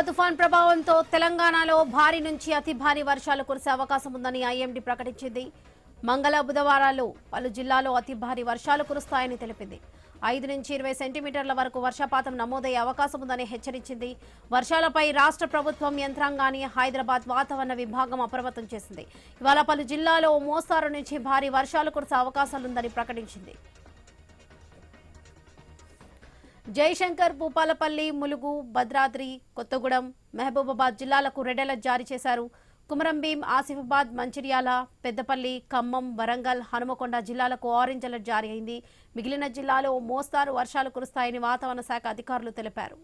తుఫాన్ ప్రభావంతో తెలంగాణలో భారీ నుంచి అతి భారీ వర్షాలు కురిసే అవకాశం ఉందని ఐఎండీ ప్రకటించింది. మంగళ బుధవారాలు పలు జిల్లాల్లో అతి భారీ వర్షాలు కురుస్తాయని తెలిపింది. 5 నుంచి 20 సెంటీమీటర్ల వరకు వర్షపాతం నమోదయ్యే అవకాశం ఉందని హెచ్చరించింది. వర్షాలపై రాష్ట్ర ప్రభుత్వం యంత్రాంగాన్ని హైదరాబాద్ వాతావరణ విభాగం అప్రమత్తం చేసింది. ఇవాళ పలు జిల్లాల్లో మోస్తారు నుంచి భారీ వర్షాలు కురిసే అవకాశాలుందని ప్రకటించింది. జయశంకర్, భూపాలపల్లి, ములుగు, భద్రాద్రి కొత్తగూడెం, మహబూబాబాద్ జిల్లాలకు రెడ్ అలర్ట్ జారీ చేశారు. కుమరంభీం, ఆసిఫాబాద్, మంచిర్యాల, పెద్దపల్లి, ఖమ్మం, వరంగల్, హనుమకొండ జిల్లాలకు ఆరెంజ్ అలర్ట్ జారీ అయింది. మిగిలిన జిల్లాలో మోస్తారు వర్షాలు కురుస్తాయని వాతావరణ శాఖ అధికారులు తెలిపారు.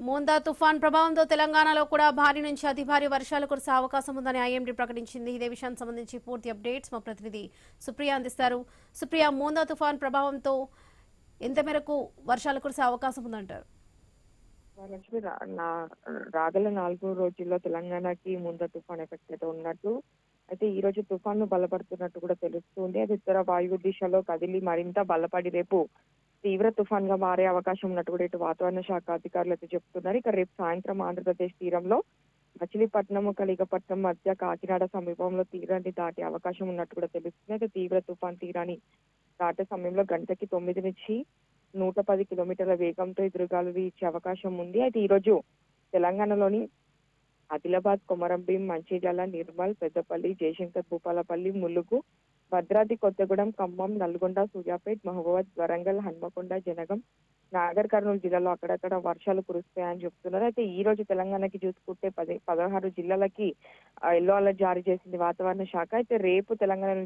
మోందా తుఫాన్ ప్రభావంతో తెలంగాణలో కూడా భారీ నుంచి అతి భారీ వర్షాలు కురిసే అవకాశం ఉందని ఐఎండీ ప్రకటించింది. ఇదే విషయానికి సంబంధించి పూర్తి అప్డేట్స్ మా ప్రతినిధి సుప్రియ అందిస్తారు. సుప్రియ, మోందా తుఫాన్ ప్రభావంతో ఎంత మేరకు వర్షాలు కురిసే అవకాశం ఉందంటారు? లక్ష్మి, రాగల 4 రోజుల్లో తెలంగాణకి మోందా తుఫాన్ ఎఫెక్ట్ అయితే ఉన్నట్టు అయితే ఈ రోజు తుఫాను బలపడుతున్నట్టు కూడా తెలుస్తుంది. అది ఉత్తర వాయువ్య దిశలో కదిలి మరింత బలపడి రేపు తీవ్ర తుఫాన్ గా మారే అవకాశం ఉన్నట్టు కూడా ఇటు వాతావరణ శాఖ అధికారులు అయితే చెప్తున్నారు. ఇక రేపు సాయంత్రం ఆంధ్రప్రదేశ్ తీరంలో మచిలీపట్నం, కలిగపట్నం మధ్య కాకినాడ సమీపంలో తీరాన్ని దాటే అవకాశం ఉన్నట్టు కూడా తెలుస్తుంది. అయితే తీవ్ర తుఫాన్ తీరాన్ని దాటే సమయంలో గంటకి 9 నుంచి 110 కిలోమీటర్ల వేగంతో ఎదురుగాలు వీచే అవకాశం ఉంది. అయితే ఈ రోజు తెలంగాణలోని ఆదిలాబాద్, కొమరంభీం, మంచిర్యాల, నిర్మల్, పెద్దపల్లి, జయశంకర్, భూపాలపల్లి, ములుగు, భద్రాద్రి కొత్తగూడెం, ఖమ్మం, నల్గొండ, సూర్యాపేట్, మహబూబాబాద్, వరంగల్, హన్మకొండ, జనగం, నాగర్ కర్నూలు జిల్లాలో అక్కడక్కడ వర్షాలు కురుస్తాయని చెప్తున్నారు. అయితే ఈ రోజు తెలంగాణకి చూసుకుంటే 16 జిల్లాలకి ఎల్లో అలర్ట్ జారీ చేసింది వాతావరణ శాఖ. అయితే రేపు తెలంగాణ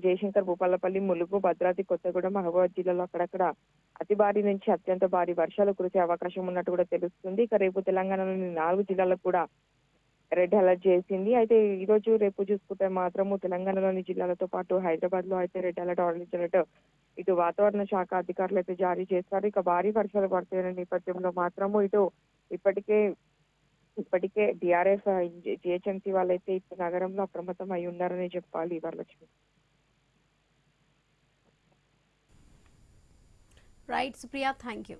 జయశంకర్, భూపాలపల్లి, ములుగు, భద్రాద్రి కొత్తగూడెం, మహబూబాబాద్ జిల్లాలో అక్కడక్కడ అతి భారీ నుంచి అత్యంత భారీ వర్షాలు కురిసే అవకాశం ఉన్నట్టు కూడా తెలుస్తుంది. ఇక రేపు తెలంగాణలోని 4 జిల్లాలకు కూడా రెడ్ అలర్ట్ చేసింది. అయితే ఈ రోజు రేపు చూసుకుంటే మాత్రము తెలంగాణలోని జిల్లాలతో పాటు హైదరాబాద్ లో అయితే రెడ్ అలర్ట్, ఆరెంజ్ అలర్ట్ ఇటు వాతావరణ శాఖ అధికారులు అయితే జారీ చేస్తారు. ఇక భారీ వర్షాలు పడుతున్న నేపథ్యంలో మాత్రము ఇటు ఇప్పటికే డిఆర్ఎఫ్, జిహెచ్ఎంసీ వాళ్ళైతే ఇప్పుడు నగరంలో అప్రమత్తం అయి ఉన్నారని చెప్పాలి. Varalakshmi. Right Supriya, thank you.